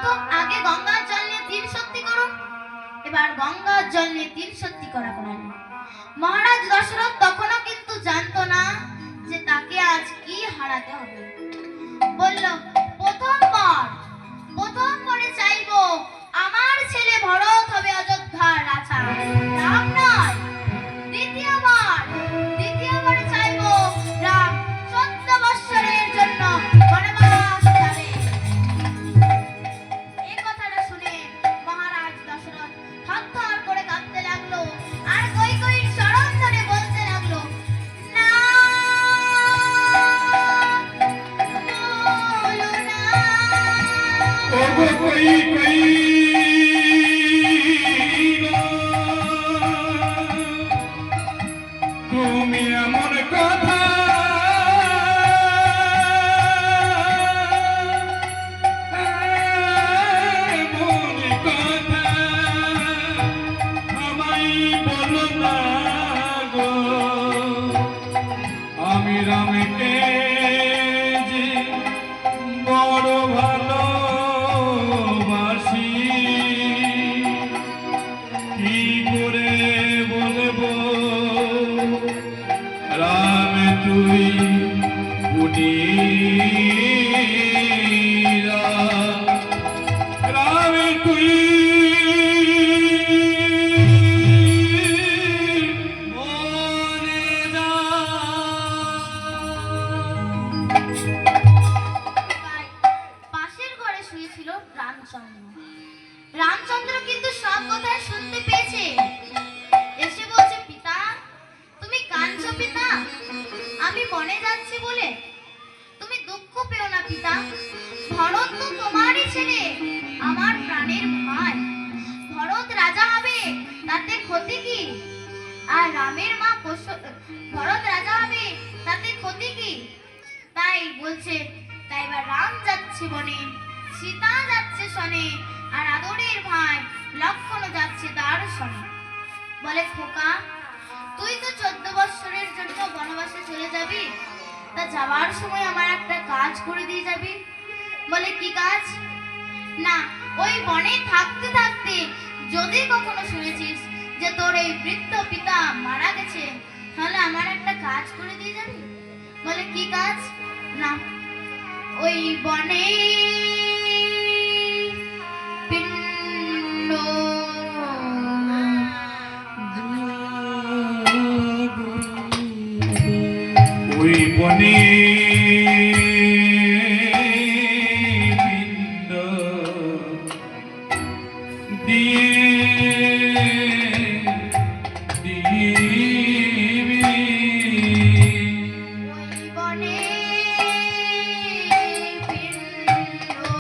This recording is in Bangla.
প্রথম আগে গঙ্গার জল নিয়ে তীর সত্যি করো, এবার গঙ্গার জল নিয়ে তীর সত্যি করা করালো। মহারাজ দশরথ তখনও কিন্তু জানতো না যে তাকে আজ কি হারাতে হবে। বলল, প্রথমবারে চাইবো আমার ছেলে ভরত হবে অযোধ্যার রাজা, রাম নয়। দ্বিতীয়বারে চাইবো রাম 14 বৎসরের জন্য বনবাস যাবে। এই কথাটা শুনে মহারাজ দশরথ থরথর করে কাঁপতে লাগলো, আর কৈকেয়ীর চরণ ধরে বলতে লাগলো, না বলো না। ওগো কৈকেয়ী, তুমি এমন কথা আমায় বলো না গো, আমি রামকে যে বড় ভালোবাসি, কি করে বলবো রাম তুই পুনীরা, রাম তুই মনে যা। পাশের ঘরে শুয়েছিল রামচন্দ্র। রামচন্দ্র কিন্তু সব কথা শুনতে পেয়েছে। এসে বলছে, পিতা তুমি কাঁদছো পিতা, আমি বনে যাচ্ছি বলে? তুমি দুঃখ পেও না পিতা, ভরত তো তোমারই ছেলে, আমার প্রাণের ভাই। ভরত রাজা হবে তাতে ক্ষতি কি? আর রামের মা ভরত রাজা হবে তাতে ক্ষতি কি? তাই বলছে, তাই এবার রাম যাচ্ছে বনে, সীতা যাচ্ছে শনে, আর আদরের ভাই লক্ষ্মণ যাচ্ছে তার শনে। বলে, খোকা তুই তো 14 বৎসরের জন্য বনবাসে চলে যাবি, তা যাওয়ার সময় আমার একটা কাজ করে দিয়ে যাবি। বলে, কি কাজ? না, ওই বনে থাকতে থাকতে যদি কখনো শুনেছিস যে তোর এই বৃদ্ধ পিতা মারা গেছে, তাহলে আমার একটা কাজ করে দিয়ে যাবি। বলে, কি কাজ? না, ওই বনে পিণ্ড ওই বনে পিণ্ড দিয়ে